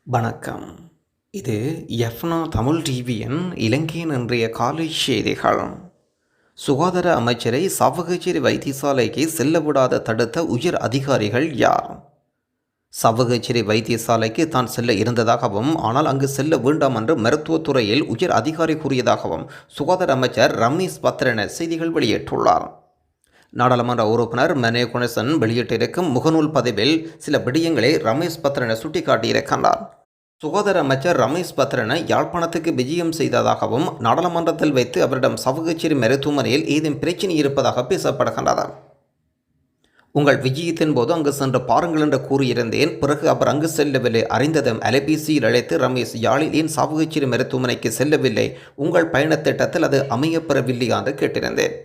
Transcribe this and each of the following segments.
வணக்கம். இது எஃப்னா தமிழ் டிவியின் இலங்கையின் இன்றைய காலை செய்திகள். சுகாதார அமைச்சரை சாவகச்சேரி வைத்தியசாலைக்கு செல்லவிடாத தடுத்த உயர் அதிகாரிகள் யார்? சாவகச்சேரி வைத்தியசாலைக்கு தான் செல்ல இருந்ததாகவும் ஆனால் அங்கு செல்ல வேண்டாம் என்று மருத்துவத்துறையில் உயர் அதிகாரி கூறியதாகவும் சுகாதார அமைச்சர் ரமேஷ் பத்ரன செய்திகள் வெளியிட்டுள்ளார். நாடாளுமன்ற உறுப்பினர் மனே குணசன் வெளியிட்டிருக்கும் முகநூல் பதிவில் சில விடயங்களை ரமேஷ் பத்ரன சுட்டிக்காட்டியிருக்கின்றார். சுகாதார அமைச்சர் ரமேஷ் பத்ரன யாழ்ப்பாணத்துக்கு விஜயம் செய்ததாகவும் நாடாளுமன்றத்தில் வைத்து அவரிடம் சவகச்சேரி மருத்துவமனையில் ஏதும் பிரச்சினை இருப்பதாக பேசப்படுகின்றது. உங்கள் விஜயத்தின் போது அங்கு சென்று பாருங்கள் என்று கூறியிருந்தேன். பிறகு அவர் அங்கு செல்லவில்லை. அறிந்ததும் அலைபேசியில் அழைத்து ரமேஷ் யாழில் ஏன் சாவகச்சேரி மருத்துவமனைக்கு செல்லவில்லை, உங்கள் பயணத்திட்டத்தில் அது அமையப்பெறவில்லையா என்று கேட்டிருந்தேன்.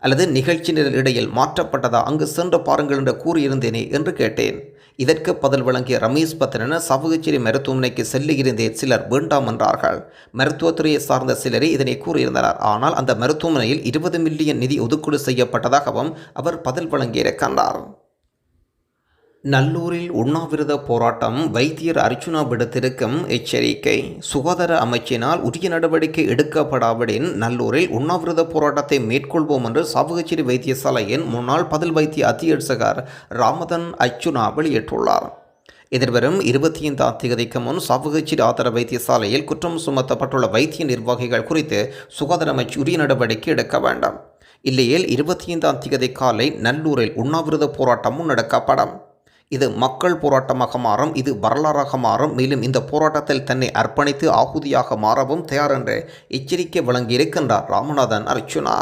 அல்லது நிகழ்ச்சி இடையில் மாற்றப்பட்டதா, அங்கு சென்று பாருங்கள் என்று கூறியிருந்தேனே என்று கேட்டேன். இதற்கு பதில் வழங்கிய ரமேஷ் பத்ரன சாவகச்சேரி மருத்துவமனைக்கு செல்ல இருந்தேன், சிலர் வேண்டாம் என்றார்கள். மருத்துவத்துறையை சார்ந்த சிலரே இதனை கூறியிருந்தனர். ஆனால் அந்த மருத்துவமனையில் 20 மில்லியன் நிதி ஒதுக்கீடு செய்யப்பட்டதாகவும் அவர் பதில் வழங்கியிருக்கின்றார். நல்லூரில் உண்ணாவிரத போராட்டம், வைத்தியர் அர்ச்சுனா விடுத்திருக்கும் எச்சரிக்கை. சுகாதார அமைச்சினால் உரிய நடவடிக்கை எடுக்கப்படாவிடின் நல்லூரில் உண்ணாவிரத போராட்டத்தை மேற்கொள்வோம் என்று சாவகச்சேரி வைத்தியசாலையின் முன்னாள் பதில் வைத்திய அத்தியட்சகர் ராமதன் அர்ச்சுனா வெளியிட்டுள்ளார். எதிர்வரும் 25ஆம் தேதிக்கு முன் சாவகச்சேரி ஆதார வைத்தியசாலையில் குற்றம் சுமத்தப்பட்டுள்ள வைத்திய நிர்வாகிகள் குறித்து சுகாதார அமைச்சு உரிய நடவடிக்கை எடுக்க வேண்டும். இல்லையேல் 25ஆம் தேதி காலை நல்லூரில் உண்ணாவிரத போராட்டம் முன்னெடுக்கப்படும். இது மக்கள் போராட்டமாக மாறும், இது வரலாறாக மாறும். மேலும் இந்த போராட்டத்தில் தன்னை அர்ப்பணித்து ஆகுதியாக மாறவும் தயார் என்று எச்சரிக்கை வழங்கியிருக்கின்றார் ராமநாதன் அர்ச்சுனா.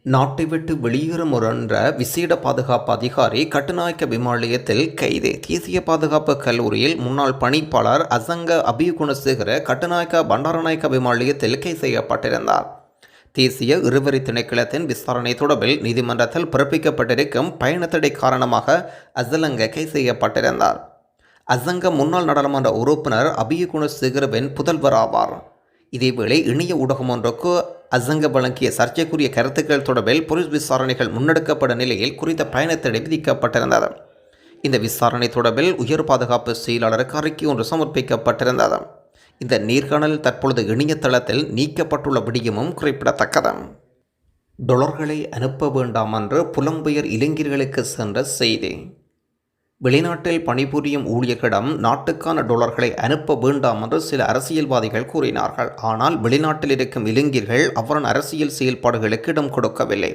நாட்டை விட்டு வெளியேற முயன்ற விசேட பாதுகாப்பு அதிகாரி கட்டுநாயக்க விமானத்தில் கைது. தேசிய பாதுகாப்பு கல்லூரியில் முன்னாள் பணிப்பாளர் அசங்க அபிகுணசேகர கட்டுநாயக்க பண்டாரநாயக்க விமானத்தில் கைது செய்யப்பட்டிருந்தார். தேசிய இருவரி திணைக்களத்தின் விசாரணை தொடர்பில் நீதிமன்றத்தில் பிறப்பிக்கப்பட்டிருக்கும் பயணத்தடை காரணமாக அசலங்க கைது செய்யப்பட்டிருந்தார். அசங்க முன்னாள் நாடாளுமன்ற உறுப்பினர் அபிகுணசேகரவின் புதல்வர் ஆவார். இதேவேளை இணைய ஊடகம் ஒன்றுக்கு அசங்க வழங்கிய சர்ச்சைக்குரிய கருத்துக்கள் தொடர்பில் போலீஸ் விசாரணைகள் முன்னெடுக்கப்பட்ட நிலையில் குறித்த பயணத்தடை விதிக்கப்பட்டிருந்தது. இந்த விசாரணை தொடர்பில் உயர் பாதுகாப்பு செயலாளருக்கு அறிக்கை ஒன்று சமர்ப்பிக்கப்பட்டிருந்தது. இந்த நேர்காணல் தற்பொழுது இணையதளத்தில் நீக்கப்பட்டுள்ள விடயமும் குறிப்பிடத்தக்கது. டொலர்களை அனுப்ப வேண்டாம் என்று புலம்பெயர் இளைஞர்களுக்கு சென்ற செய்தி. வெளிநாட்டில் பணிபுரியும் ஊழியர்களிடம் நாட்டுக்கான டொலர்களை அனுப்ப வேண்டாம் என்று சில அரசியல்வாதிகள் கூறினார்கள். ஆனால் வெளிநாட்டில் இருக்கும் இளைஞர்கள் அவரின் அரசியல் செயல்பாடுகளுக்கு இடம் கொடுக்கவில்லை.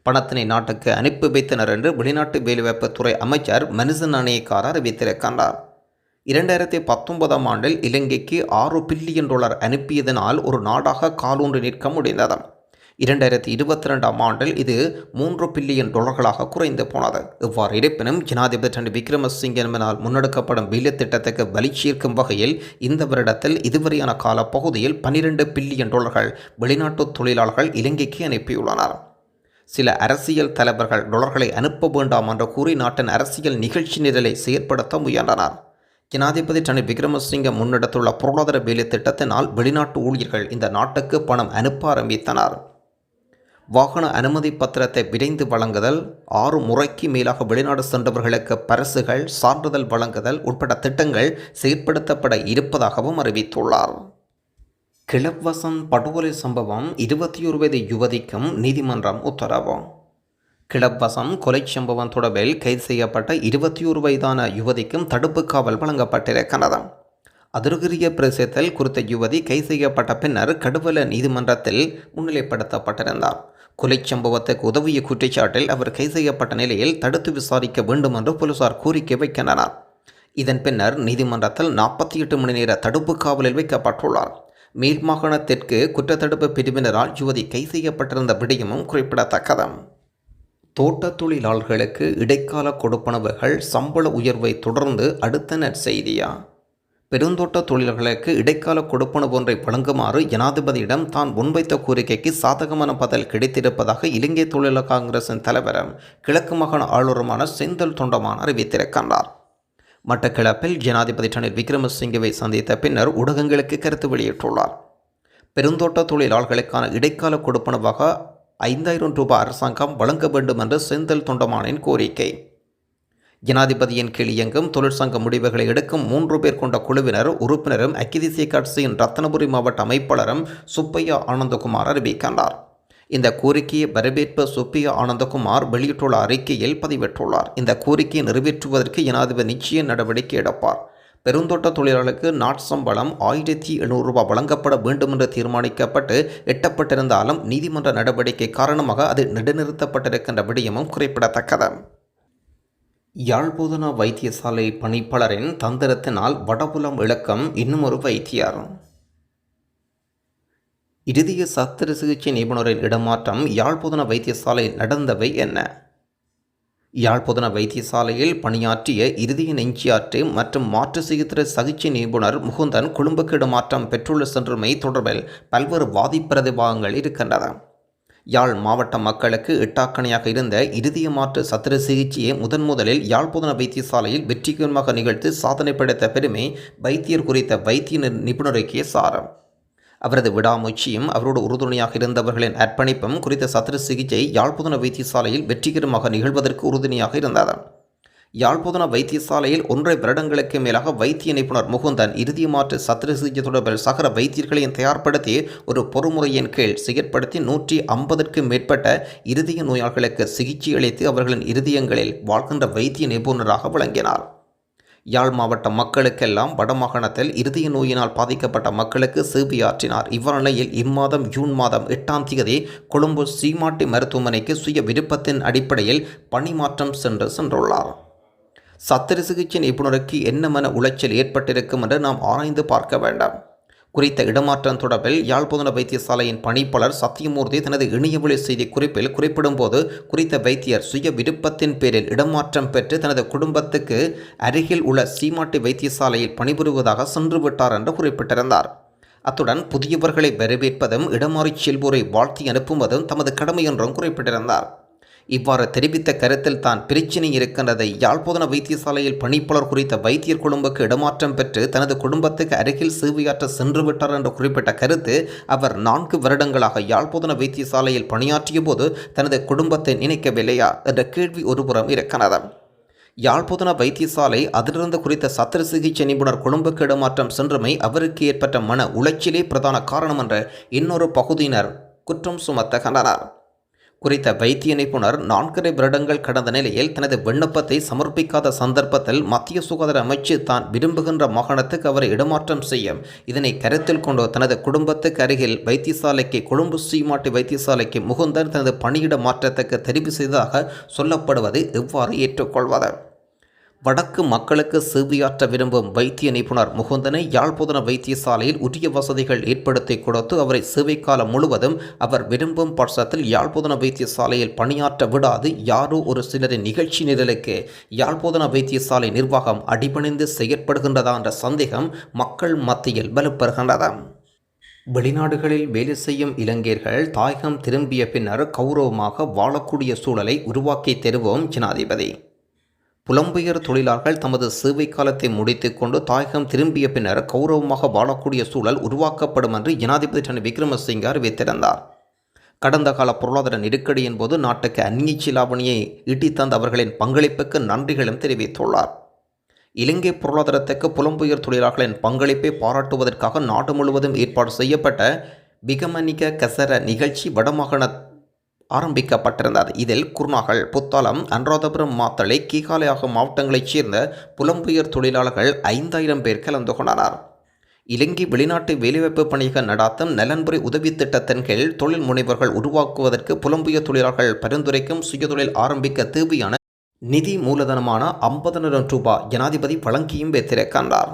பணத்தினை நாட்டுக்கு அனுப்பி வைத்தனர் என்று வெளிநாட்டு வேலைவாய்ப்புத்துறை அமைச்சர் மனுசன் நாணயக்கார அறிவித்திருக்கின்றார். 2019ஆம் ஆண்டில் இலங்கைக்கு 6 பில்லியன் டாலர் அனுப்பியதனால் ஒரு நாடாக காலூன்றி நிற்க முடிந்தது. 2022ஆம் ஆண்டில் இது 3 பில்லியன் டாலர்களாக குறைந்து போனது. இவ்வாறு இருப்பினும் ஜனாதிபதி ரணில் விக்ரமசிங்கவினால் முன்னெடுக்கப்படும் வேலை திட்டத்துக்கு வலி சேர்க்கும் வகையில் இந்த வருடத்தில் இதுவரையான காலப்பகுதியில் 12 பில்லியன் டாலர்கள் வெளிநாட்டு தொழிலாளர்கள் இலங்கைக்கு அனுப்பியுள்ளனர். சில அரசியல் தலைவர்கள் டொலர்களை அனுப்ப வேண்டாம் என்று கூறி நாட்டின் அரசியல் நிகழ்ச்சி நிரலை செயற்படுத்த முயன்றனர். ஜனாதிபதி ரணில் விக்ரமசிங்க முன்னெடுத்துள்ள பொருளாதார வேலை திட்டத்தினால் வெளிநாட்டு ஊழியர்கள் இந்த நாட்டுக்கு பணம் அனுப்ப ஆரம்பித்தனர். வாகன அனுமதி பத்திரத்தை விரைந்து வழங்குதல், 6 முறைக்கு மேலாக வெளிநாடு சென்றவர்களுக்கு பரிசுகள், சான்றிதழ் வழங்குதல் உட்பட திட்டங்கள் செயற்படுத்தப்பட இருப்பதாகவும் அறிவித்துள்ளார். கிளப்வசம் படுகொலை சம்பவம் 21 வயது யுவதிக்கும் நீதிமன்றம் உத்தரவு. கிளப்வசம் கொலை சம்பவம் தொடர்பில் கைது செய்யப்பட்ட 21 வயதான யுவதிக்கும் தடுப்பு காவல் வழங்கப்பட்டிருக்கிறது. அதிருகிரிய பிரதேசத்தில் குறித்த யுவதி கைது செய்யப்பட்ட பின்னர் கடுவல நீதிமன்றத்தில் முன்னிலைப்படுத்தப்பட்டிருந்தார். கொலை சம்பவத்துக்கு உதவிய குற்றச்சாட்டில் அவர் கைது செய்யப்பட்ட நிலையில் தடுத்து விசாரிக்க வேண்டும் என்று போலீசார் கோரிக்கை வைக்கின்றனர். இதன் பின்னர் நீதிமன்றத்தில் 48 மணி நேர தடுப்பு காவலில் வைக்கப்பட்டுள்ளார். மேல் மாகாணத்திற்கு குற்றத்தடுப்பு பிரிவினரால் யுவதி கைது செய்யப்பட்டிருந்த விடயமும் குறிப்பிடத்தக்கது. தோட்ட தொழிலாளர்களுக்கு இடைக்கால கொடுப்பனவுகள் சம்பள உயர்வை தொடர்ந்து அடுத்த நற்செய்தியா? பெருந்தோட்ட தொழிலாளர்களுக்கு இடைக்கால கொடுப்பனவு ஒன்றை வழங்குமாறு ஜனாதிபதியிடம் தான் முன்வைத்த கோரிக்கைக்கு சாதகமான பதில் கிடைத்திருப்பதாக இலங்கை தொழிலாளர் காங்கிரசின் தலைவரும் கிழக்கு மாகாண ஆளுநருமான செந்தில் தொண்டமான் அறிவித்திருக்கின்றார். மட்டக்களப்பில் ஜனாதிபதி ரணில் விக்ரமசிங்கவை சந்தித்த பின்னர் ஊடகங்களுக்கு கருத்து வெளியிட்டுள்ளார். பெருந்தோட்ட தொழிலாளர்களுக்கான இடைக்கால கொடுப்பனவாக 5000 ரூபாய் அரசாங்கம் வழங்க வேண்டும் என்ற செந்தில் தொண்டமானின் கோரிக்கை. ஜனாதிபதியின் கீழ் இயங்கும் தொழிற்சங்க முடிவுகளை எடுக்கும் 3 பேர் கொண்ட குழுவினர் உறுப்பினரும் ஐக்கிய தேசிய கட்சியின் ரத்தினபுரி மாவட்ட அமைப்பாளரும் சுப்பையா ஆனந்தகுமார் அறிவிக்கின்றார். இந்த கோரிக்கையை வரவேற்ப சுப்பையா ஆனந்தகுமார் வெளியிட்டுள்ள அறிக்கையில் பதிவிட்டுள்ளார். இந்த கோரிக்கையை நிறைவேற்றுவதற்கு ஜனாதிபதி நிச்சய நடவடிக்கை எடுப்பார். பெருந்தோட்ட தொழிலாளர்களுக்கு நாட்சம்பளம் 1700 ரூபாய் வழங்கப்பட வேண்டும் என்று தீர்மானிக்கப்பட்டு எட்டப்பட்டிருந்தாலும் நீதிமன்ற நடவடிக்கை காரணமாக அது நெடுநிறுத்தப்பட்டிருக்கின்ற விடயமும் குறிப்பிடத்தக்கது. யாழ்போதனா வைத்தியசாலை பணிப்பாளரின் தந்திரத்தினால் வடபுலம் இழக்கம் இன்னும் ஒரு வைத்தியர். இருதய சத்திர சிகிச்சை நிபுணரின் இடமாற்றம் யாழ்போதனா வைத்தியசாலையில் நடந்தவை என்ன? யாழ்போதனா வைத்தியசாலையில் பணியாற்றிய இருதய நெஞ்சியாற்று மற்றும் மாற்று சிகிச்சை நிபுணர் முகுந்தன் கொழும்புக்கு இடமாற்றம் பெற்றுள்ள சென்றமை தொடர்பில் பல்வேறு வாதிப்பிரதிவாதங்கள் இருக்கின்றன. யாழ் மாவட்ட மக்களுக்கு எட்டாக்கணையாக இருந்த இருதய மாற்று சத்திர சிகிச்சையை முதலில் யாழ்போதனா வைத்தியசாலையில் வெற்றிகரமாக நிகழ்த்தி சாதனை படைத்த பெருமை வைத்தியர் குறித்த வைத்திய நிபுணருக்கே சாரம். அவரது விடாமுயற்சியும் அவரோடு உறுதுணையாக இருந்தவர்களின் அர்ப்பணிப்பும் குறித்த சத்திர சிகிச்சை யாழ்போதனா வைத்தியசாலையில் வெற்றிகரமாக நிகழ்வதற்கு உறுதுணையாக இருந்தது. யாழ்போதனா வைத்தியசாலையில் 1.5 வருடங்களுக்கு மேலாக வைத்திய நிபுணர் முகுந்தன் இறுதி மாற்று சத்திர சிகிச்சை தொடர்பில் சகல வைத்தியர்களையும் தயார்படுத்தி ஒரு பொறுமுறையின் கீழ் செயற்படுத்தி 150க்கும் மேற்பட்ட இருதய நோயாளர்களுக்கு சிகிச்சை அளித்து அவர்களின் இருதயங்களில் வாழ்கின்ற வைத்திய நிபுணராக விளங்கினார். யாழ் மாவட்ட மக்களுக்கெல்லாம் வடமாகாணத்தில் இருதய நோயினால் பாதிக்கப்பட்ட மக்களுக்கு சேவையாற்றினார். இவ்வாறு நிலையில் இம்மாதம் ஜூன் மாதம் 8ஆம் தேதி கொழும்பு சீமாட்டி மருத்துவமனைக்கு சுய விருப்பத்தின் அடிப்படையில் பணிமாற்றம் சென்றுள்ளார். சத்திர சிகிச்சை நிபுணருக்கு என்ன மன உளைச்சல் ஏற்பட்டிருக்கும் என்று நாம் ஆராய்ந்து பார்க்க வேண்டாம். குறித்த இடமாற்றம் தொடர்பில் யாழ்போதனா வைத்தியசாலையின் பணிப்பாளர் சத்தியமூர்த்தி தனது இணையவழி செய்தி குறிப்பில் குறிப்பிடும் போது குறித்த வைத்தியர் சுய விருப்பத்தின் பேரில் இடமாற்றம் பெற்று தனது குடும்பத்துக்கு அருகில் உள்ள சீமாட்டி வைத்தியசாலையில் பணிபுரிவதாக சென்று விட்டார் என்று குறிப்பிட்டிருந்தார். அத்துடன் புதியவர்களை வரவேற்பதும் இடமாறி செல்வோரை வாழ்த்தி அனுப்புவதும் தமது கடமை என்றும் குறிப்பிட்டிருந்தார். இவ்வாறு தெரிவித்த கருத்தில் தான் பிரச்சினை இருக்கின்றதை யாழ்போதனா வைத்தியசாலையில் பணிப்பாளர் குறித்த வைத்தியர் கொழும்புக்கு இடமாற்றம் பெற்று தனது குடும்பத்துக்கு அருகில் சேவையாற்ற சென்றுவிட்டார் என்று குறிப்பிட்ட கருத்து அவர் 4 வருடங்களாக யாழ்போதனா வைத்தியசாலையில் பணியாற்றிய போது தனது குடும்பத்தை நினைக்கவில்லையா என்ற கேள்வி ஒருபுறம் இருக்கிறது. யாழ்போதனா வைத்தியசாலை அதிலிருந்து குறித்த சத்திர சிகிச்சை நிபுணர் கொழும்புக்கு இடமாற்றம் சென்றமை அவருக்கு ஏற்பட்ட மன உளைச்சலே பிரதான காரணம் என்ற இன்னொரு பகுதியினர் குற்றம் சுமத்துகின்றனர். குறித்த வைத்திய நிபுணர் 4.5 வருடங்கள் கடந்த நிலையில் தனது விண்ணப்பத்தை சமர்ப்பிக்காத சந்தர்ப்பத்தில் மத்திய சுகாதார அமைச்சு தான் விரும்புகின்ற மாகாணத்துக்கு அவரை இடமாற்றம் செய்யும். இதனை கருத்தில் கொண்டு தனது குடும்பத்துக்கு அருகில் வைத்தியசாலைக்கு கொழும்பு சீமாட்டி வைத்தியசாலைக்கு முகுந்தன் தனது பணியிட மாற்றத்துக்கு தெரிவு செய்ததாக சொல்லப்படுவது எவ்வாறு ஏற்றுக்கொள்வது? வடக்கு மக்களுக்கு சேவையாற்ற விரும்பும் வைத்திய நிபுணர் முகுந்தனை யாழ்போதனா வைத்தியசாலையில் உரிய வசதிகள் ஏற்படுத்தி கொடுத்து அவரை சேவைக்காலம் முழுவதும் அவர் விரும்பும் பட்சத்தில் யாழ்போதனா வைத்தியசாலையில் பணியாற்ற விடாது யாரோ ஒரு சிலரின் நிகழ்ச்சி நிரலுக்கு யாழ்போதனா வைத்தியசாலை நிர்வாகம் அடிபணிந்து செயற்படுகின்றதா என்ற சந்தேகம் மக்கள் மத்தியில் வலுப்பெறுகின்றது. வெளிநாடுகளில் வேலை செய்யும் இலங்கையர்கள் தாயகம் திரும்பிய பின்னர் கௌரவமாக வாழக்கூடிய சூழலை உருவாக்கி தருவோம் ஜனாதிபதி. புலம்பெயர் தொழிலாளர்கள் தமது சேவை காலத்தை முடித்து கொண்டு தாயகம் திரும்பிய பின்னர் கௌரவமாக வாழக்கூடிய சூழல் உருவாக்கப்படும் என்று ஜனாதிபதி ரணில் விக்ரமசிங்கே அறிவித்திருந்தார். கடந்த கால பொருளாதார நெருக்கடியின் போது நாட்டுக்கு அந்நிய செலாவணியை ஈட்டித்தந்த அவர்களின் பங்களிப்புக்கு நன்றிகளும் தெரிவித்துள்ளார். இலங்கை பொருளாதாரத்துக்கு புலம்பெயர் தொழிலாளர்களின் பங்களிப்பை பாராட்டுவதற்காக நாடு முழுவதும் ஏற்பாடு செய்யப்பட்ட பிகமனிக கசர நிகழ்ச்சி வடமாகாண ஆரம்பிக்கப்பட்டிருந்தது. இதில் குர்நாகல், புத்தாலம், அனுராதபுரம், மாத்தளை, கீகாலை ஆகிய மாவட்டங்களைச் சேர்ந்த புலம்பெயர் தொழிலாளர்கள் 5000 பேர் கலந்து கொண்டனர். இலங்கை வெளிநாட்டு வேலைவாய்ப்பு பணிகள் நடாத்தும் நலன்புரி உதவி திட்டத்தின் கீழ் தொழில் முனைவர்கள் உருவாக்குவதற்கு புலம்பெயர் தொழிலாளர்கள் பரிந்துரைக்கும் சுயதொழில் ஆரம்பிக்க தேவையான நிதி மூலதனமான 50,000 ரூபாய் ஜனாதிபதி வழங்கியும் வைத்திருக்கின்றார்.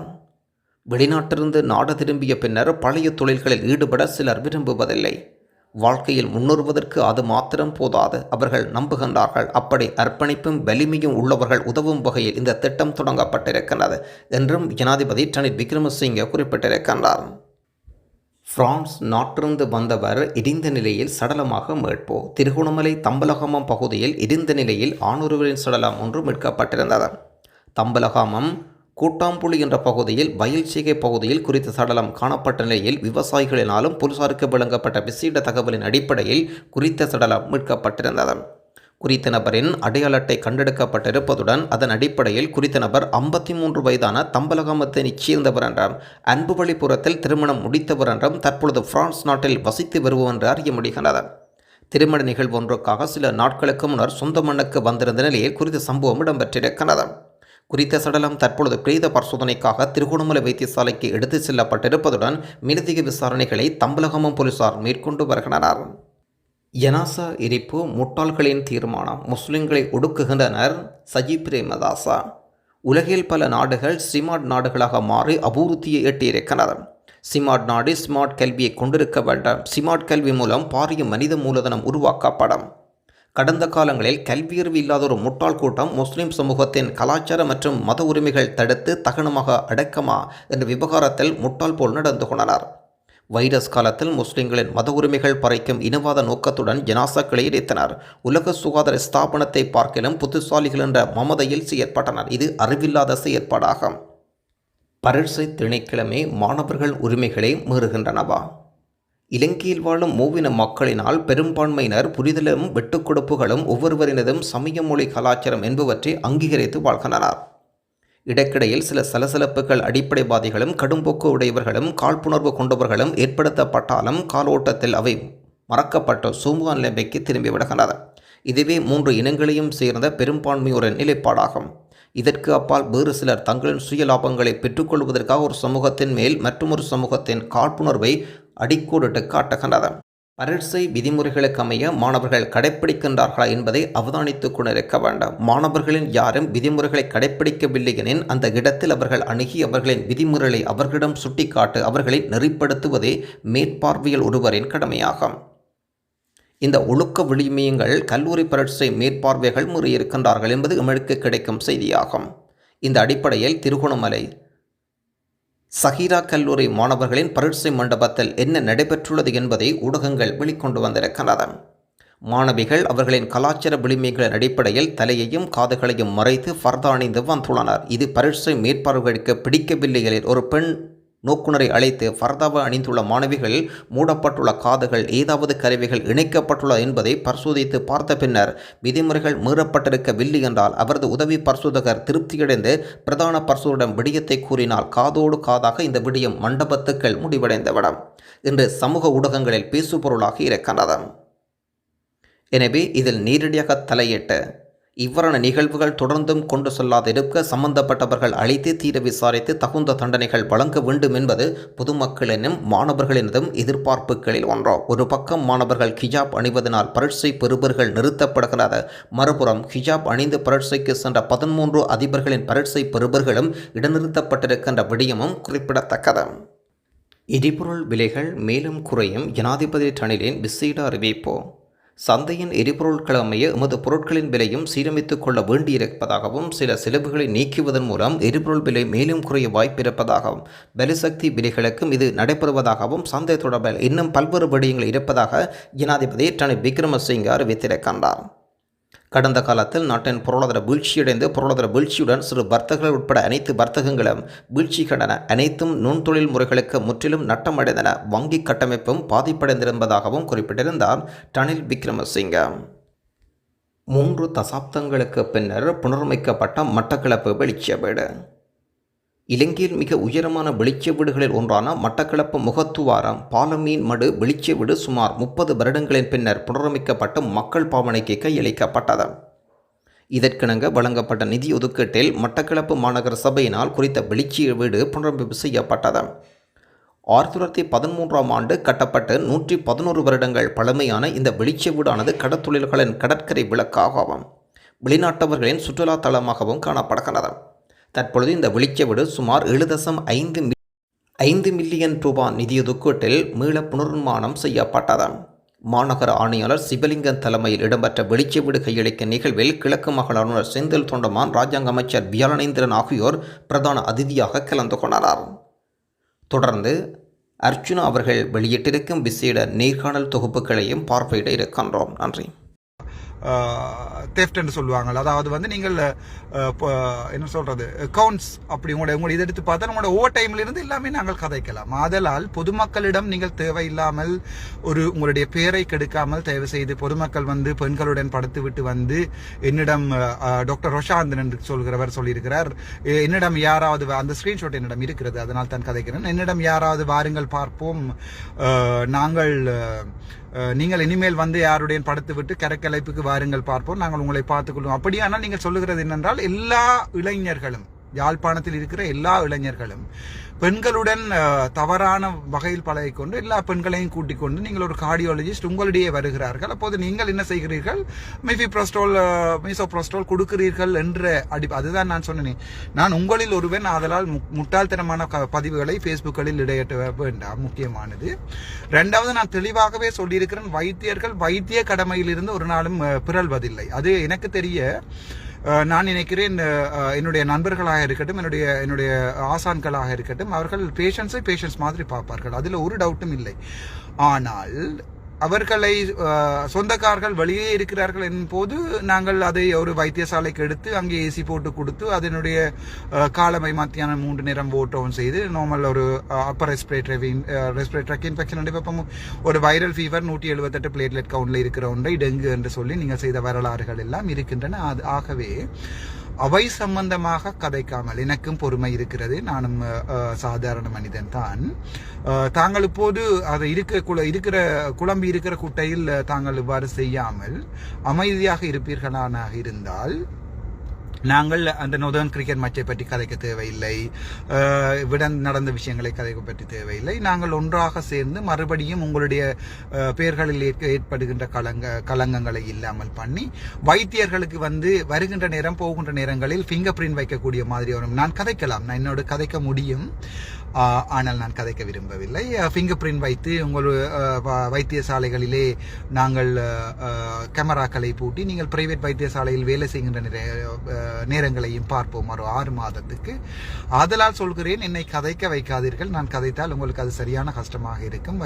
வெளிநாட்டிலிருந்து நாடு திரும்பிய பின்னர் பழைய தொழில்களில் ஈடுபட சிலர் விரும்புவதில்லை. வாழ்க்கையில் முன்னேறுவதற்கு அது மாத்திரம் போதாது, அவர்கள் நம்புகின்றார்கள். அப்படி அர்ப்பணிப்பும் வலிமையும் உள்ளவர்கள் உதவும் வகையில் இந்த திட்டம் தொடங்கப்பட்டிருக்கின்றது என்றும் ஜனாதிபதி ரணில் விக்ரமசிங்கே குறிப்பிட்டிருக்கின்றார். பிரான்ஸ் நாட்டிலிருந்து வந்தவர் இடிந்த நிலையில் சடலமாக மீட்பு. திருகோணமலை தம்பலகாமம் பகுதியில் இடிந்த நிலையில் ஆணொருவரின் சடலம் ஒன்று மீட்கப்பட்டிருந்தது. தம்பலகாமம் கூட்டாம்புலி என்ற பகுதியில் வயல் சீகை பகுதியில் குறித்த சடலம் காணப்பட்ட நிலையில் விவசாயிகளினாலும் போலீசாருக்கு வழங்கப்பட்ட விசேட தகவலின் அடிப்படையில் குறித்த சடலம் மீட்கப்பட்டிருந்தது. குறித்த நபரின் அடையாள அட்டை கண்டெடுக்கப்பட்டிருப்பதுடன் அதன் அடிப்படையில் குறித்த நபர் 53 வயதான தம்பலகாமத்தினைச் சேர்ந்தவர் என்றும் அன்பு வழிப்புறத்தில் திருமணம் முடித்தவர் என்றும் தற்பொழுது பிரான்ஸ் நாட்டில் வசித்து வருவோம் என்று அறிய முடிகிறது. திருமண நிகழ்வு ஒன்றுக்காக சில நாட்களுக்கு முன்னர் சொந்த மண்ணுக்கு வந்திருந்த நிலையில் குறித்த சம்பவம் இடம்பெற்றிருக்கிறது. குறித்த சடலம் தற்பொழுது பிரேத பரிசோதனைக்காக திருகோணமலை வைத்தியசாலைக்கு எடுத்துச் செல்லப்பட்டிருப்பதுடன் மேலதிக விசாரணைகளை தம்பலகமம் போலீசார் மேற்கொண்டு வருகின்றனர். ஜனாசா எரிப்பு முட்டாள்களின் தீர்மானம், முஸ்லிம்களை ஒடுக்குகின்றனர் சஜித் பிரேமதாசா. உலகில் பல நாடுகள் ஸ்மார்ட் நாடுகளாக மாறி அபிவிருத்தியை எட்டியிருக்கிறது. ஸ்மார்ட் நாடு ஸ்மார்ட் கல்வியை கொண்டிருக்க வேண்டும். ஸ்மார்ட் கல்வி மூலம் பாரிய மனித மூலதனம் உருவாக்கப்படும். கடந்த காலங்களில் கல்வியறிவு இல்லாத ஒரு முட்டாள் கூட்டம் முஸ்லிம் சமூகத்தின் கலாச்சார மற்றும் மத உரிமைகள் தடுத்து தகனமாக அடக்கமா என்ற விவகாரத்தில் முட்டாள் போல் நடந்து கொண்டனர். வைரஸ் காலத்தில் முஸ்லிம்களின் மத உரிமைகள் பறைக்கும் இனவாத நோக்கத்துடன் ஜனாசாக்களை எரித்தனர். உலக சுகாதார ஸ்தாபனத்தை பார்க்கிலும் புத்திசாலிகள் என்ற மமதையில் செயற்பட்டனர். இது அறிவில்லாத செயற்பாடாகும். பரீட்சை திணைக்கிழமை மாணவர்கள் உரிமைகளை மீறுகின்றனவா? இலங்கையில் வாழும் மூவின மக்களினால் பெரும்பான்மையினர் புரிதலும் வெட்டுக் கொடுப்புகளும் ஒவ்வொருவரினதும் சமய மொழி கலாச்சாரம் என்பவற்றை அங்கீகரித்து வாழ்கின்றனர். இடக்கிடையில் சில சலசலப்புகள் அடிப்படைவாதிகளும் கடும்போக்கு உடையவர்களும் காழ்ப்புணர்வு கொண்டவர்களும் ஏற்படுத்தப்பட்டாலும் காலோட்டத்தில் அவை மறக்கப்பட்ட சூமுக நிலைமைக்கு திரும்பிவிடுகின்றன. இதுவே 3 இனங்களையும் சேர்ந்த பெரும்பான்மையோரின் நிலைப்பாடாகும். இதற்கு அப்பால் வேறு சிலர் தங்களின் சுய லாபங்களை பெற்றுக்கொள்வதற்காக ஒரு சமூகத்தின் மேல் மற்றொரு சமூகத்தின் காழ்ப்புணர்வை அடிக்கோடிட்டு காட்டுகின்றனர். பரீட்சை விதிமுறைகளுக்கு அமைய மாணவர்கள் கடைப்பிடிக்கின்றார்களா என்பதை அவதானித்துக் கொண்டிருக்க வேண்டும். மாணவர்களின் யாரும் விதிமுறைகளை கடைப்பிடிக்கவில்லை எனின் அந்த இடத்தில் அவர்கள் அணுகி அவர்களின் விதிமுறைகளை அவர்களிடம் சுட்டிக்காட்டு அவர்களை நெறிப்படுத்துவதே மேற்பார்வையில் ஒருவரின் கடமையாகும். இந்த ஒழுக்க விளிமியங்கள் கல்லூரி பரீட்சை மேற்பார்வைகள் மீறியிருக்கின்றார்கள் என்பது எமக்கு கிடைக்கும் செய்தியாகும். இந்த அடிப்படையில் திருகோணமலை சஹீரா கல்லூரி மாணவர்களின் பரீட்சை மண்டபத்தில் என்ன நடைபெற்றுள்ளது என்பதை ஊடகங்கள் வெளிக்கொண்டு வந்திருக்கின்றன. மாணவிகள் அவர்களின் கலாச்சார விளிமியங்களின் அடிப்படையில் தலையையும் காதுகளையும் மறைத்து ஃபர்தா அணிந்து வந்துள்ளனர். இது பரீட்சை மேற்பார்வைகளுக்கு பிடிக்கவில்லை எனில் ஒரு பெண் நோக்குனரை அழைத்து ஃபர்தாவை அணிந்துள்ள மாணவிகள் மூடப்பட்டுள்ள காதுகள் ஏதாவது கருவிகள் இணைக்கப்பட்டுள்ள என்பதை பரிசோதித்து பார்த்த பின்னர் விதிமுறைகள் மீறப்பட்டிருக்கவில்லை என்றால் அவரது உதவி பரிசோதகர் திருப்தியடைந்து பிரதான பரிசோதரிடம் விடயத்தை கூறினால் காதோடு காதாக இந்த விடயம் மண்டபத்துக்கள் முடிவடைந்துவிடும் என்று சமூக ஊடகங்களில் பேசுபொருளாக இருக்கின்றது. எனவே இதில் நேரடியாக தலையிட்டு இவ்வாறான நிகழ்வுகள் தொடர்ந்தும் கொண்டு செல்லாதிருக்க சம்பந்தப்பட்டவர்கள் அழைத்து தீர விசாரித்து தகுந்த தண்டனைகள் வழங்க வேண்டும் என்பது பொதுமக்களினும் மாணவர்களினதும் எதிர்பார்ப்புகளில் ஒன்றோ. ஒரு பக்கம் மாணவர்கள் ஹிஜாப் அணிவதனால் பரீட்சை பெறுபவர்கள் நிறுத்தப்படுகிறது. மறுபுறம் ஹிஜாப் அணிந்து பரீட்சைக்கு சென்ற 13 அதிபர்களின் பரீட்சை பெறுபவர்களும் இடைநிறுத்தப்பட்டிருக்கின்ற விடயமும் குறிப்பிடத்தக்கது. எரிபொருள் விலைகள் மேலும் குறையும் ஜனாதிபதி ரணிலின் விசேட அறிவிப்பு. சந்தையின் எரிபொருட்கள் அமைய எமது பொருட்களின் விலையும் சீரமைத்துக் கொள்ள வேண்டியிருப்பதாகவும் சில செலவுகளை நீக்குவதன் மூலம் எரிபொருள் விலை மேலும் குறைய வாய்ப்பிருப்பதாகவும் பலசக்தி விலைகளுக்கும் இது நடைபெறுவதாகவும் சந்தை தொடர்பில் இன்னும் பல்வேறு விடயங்கள் இருப்பதாக ஜனாதிபதி ரணில் விக்ரமசிங்க அறிவித்திருக்கின்றார். கடந்த காலத்தில் நாட்டின் பொருளாதார வீழ்ச்சியடைந்து பொருளாதார வீழ்ச்சியுடன் சிறு வர்த்தகர்கள் உட்பட அனைத்து வர்த்தகங்களும் வீழ்ச்சி கண்டன. அனைத்தும் நுண்தொழில் முறைகளுக்கு முற்றிலும் நட்டமடைந்தன. வங்கி கட்டமைப்பும் பாதிப்படைந்திருப்பதாகவும் குறிப்பிட்டிருந்தார் ரணில் விக்ரமசிங்க. 3 தசாப்தங்களுக்கு பின்னர் புனரமைக்கப்பட்ட மட்டக்களப்பு வெளிச்ச வீடு. இலங்கையில் மிக உயரமான வெளிச்ச வீடுகளில் ஒன்றான மட்டக்களப்பு முகத்துவாரம் பாலமீன் மடு வெளிச்ச வீடு சுமார் 30 வருடங்களின் பின்னர் புனரமைக்கப்பட்டு மக்கள் பாவனைக்கு கையளிக்கப்பட்டது. இதற்கிணங்க வழங்கப்பட்ட நிதி ஒதுக்கீட்டில் மட்டக்களப்பு மாநகர சபையினால் குறித்த வெளிச்ச வீடு புனரமைப்பு செய்யப்பட்டது. 1913ஆம் ஆண்டு கட்டப்பட்டு 111 வருடங்கள் பழமையான இந்த வெளிச்ச வீடானது கடற்தொழில்களின் கடற்கரை விளக்காகவும் வெளிநாட்டவர்களின் சுற்றுலா தலமாகவும் காணப்படுகிறது. தற்பொழுது இந்த வெளிச்ச வீடு சுமார் 7.5 மில்லியன் ரூபாய் நிதியொதுக்கீட்டில் மீள புனர்நிர்மாணம் செய்யப்பட்டது. மாநகர ஆணையாளர் சிவலிங்கன் தலைமையில் இடம்பெற்ற வெளிச்ச வீடு கையளிக்கும் நிகழ்வில் கிழக்கு மாகாண ஆளுநர் செந்தில் தொண்டமான், ராஜாங்க அமைச்சர் வியாழனேந்திரன் ஆகியோர் பிரதான அதிதியாக கலந்து கொண்டனர். தொடர்ந்து அர்ச்சுனா அவர்கள் வெளியிட்டிருக்கும் விசேட நேர்காணல் தொகுப்புகளையும் பார்வையிட இருக்கின்றோம். நன்றி. தெஃப்ட் என்று சொல்லுவாங்க. அதாவது வந்து நீங்கள் என்ன சொல்றது அக்கவுண்ட்ஸ் அப்படி உங்களோட இதை எடுத்து பார்த்தா உங்களோட ஓவர் டைம்ல இருந்து எல்லாமே நாங்கள் கதைக்கலாம். ஆதலால் பொதுமக்களிடம் நீங்கள் தேவையில்லாமல் உங்களுடைய பேரை கெடுக்காமல் தயவு செய்து பொதுமக்கள் வந்து பெண்களுடன் படுத்து விட்டு வந்து என்னிடம் டாக்டர் ரோஷாந்தன் என்று சொல்கிறவர் சொல்லியிருக்கிறார், என்னிடம் யாராவது அந்த ஸ்கிரீன்ஷாட் என்னிடம் இருக்கிறது, அதனால் தான் கதைக்கிறேன், என்னிடம் யாராவது வாருங்கள் பார்ப்போம், நீங்கள் இனிமேல் வந்து யாருடைய படுத்து விட்டு கரைக்கலைப்புக்கு வாருங்கள் பார்ப்போம், நாங்கள் உங்களை பார்த்துக்கொள்வோம். அப்படியானால் நீங்கள் சொல்லுகிறது என்னென்றால் எல்லா இளைஞர்களும் யாழ்ப்பாணத்தில் இருக்கிற எல்லா இளைஞர்களும் பெண்களுடன் தவறான வகையில் பழகிக்கொண்டு எல்லா பெண்களையும் கூட்டிக் கொண்டு நீங்கள் ஒரு கார்டியாலஜிஸ்ட் உங்களிடையே வருகிறார்கள். அப்போது நீங்கள் என்ன செய்கிறீர்கள், மீசோப்ரோஸ்டால் கொடுக்கிறீர்கள் என்ற அதுதான் நான் சொன்னேன். நான் உங்களில் ஒருவன், ஆதலால் முட்டாள்தனமான பதிவுகளை பேஸ்புக்கில் இடையிட வேண்டாம். முக்கியமானது. இரண்டாவது, நான் தெளிவாகவே சொல்லியிருக்கிறேன், வைத்தியர்கள் வைத்திய கடமையிலிருந்து ஒரு நாளும் பிறழ்வதில்லை. அது எனக்கு தெரிய நான் நினைக்கிறேன், என்னுடைய நண்பர்களாக இருக்கட்டும், என்னுடைய ஆசான்களாக இருக்கட்டும், அவர்கள் பேஷண்ட்ஸ் மாதிரி பார்ப்பார்கள், அதில் ஒரு டவுட்டும் இல்லை. ஆனால் அவர்களை சொந்தக்காரர்கள் வெளியே இருக்கிறார்கள் என்போது நாங்கள் அதை ஒரு வைத்தியசாலைக்கு எடுத்து அங்கே ஏசி போட்டு கொடுத்து அதனுடைய காலமை மத்தியானம் 3 நேரம் ஓட்டவும் செய்து நார்மல் ஒரு அப்பர் ரெஸ்பிரேட்டரி இன்ஃபெக்ஷன் வெப்பம் ஒரு வைரல் ஃபீவர் 178 பிளேட்லெட் கவுண்ட்ல இருக்கிற ஒன்றை டெங்கு என்று சொல்லி நீங்கள் செய்த வரலாறுகள் எல்லாம் இருக்கின்றன. ஆகவே அவை சம்பந்தமாக கதைக்காமல் எனக்கும் பொறுமை இருக்கிறது, நானும் சாதாரண மனிதன் தான். தாங்கள் இப்போது அதை இருக்கிற குழம்பி இருக்கிற குட்டையில் தாங்கள் இவ்வாறு செய்யாமல் அமைதியாக இருப்பீர்களானாக இருந்தால் நாங்கள் அந்த நொதர்ன் கிரிக்கெட் மேட்சை பற்றி கதைக்க தேவையில்லை, நடந்த விஷயங்களை கதைக்க பற்றி தேவையில்லை. நாங்கள் ஒன்றாக சேர்ந்து மறுபடியும் உங்களுடைய பெயர்களில் ஏற்படுகின்ற கலங்கங்களை இல்லாமல் பண்ணி வைத்தியர்களுக்கு வந்து வருகின்ற நேரம் போகின்ற நேரங்களில் ஃபிங்கர் பிரிண்ட் வைக்கக்கூடிய மாதிரி வரும். நான் கதைக்கலாம், நான் என்னோட கதைக்க முடியும், ஆனால் நான் கதைக்க விரும்பவில்லை. ஃபிங்கர் பிரிண்ட் வைத்து உங்கள் வைத்தியசாலைகளிலே நாங்கள் கேமராக்களை பூட்டி நீங்கள் பிரைவேட் வைத்தியசாலையில் வேலை செய்கின்ற நேரங்களையும் பார்ப்போம் ஒரு 6 மாதத்துக்கு. ஆதலால் சொல்கிறேன், என்னை கதைக்க வைக்காதீர்கள். நான் கதைத்தால் உங்களுக்கு அது சரியான கஷ்டமாக இருக்கும்.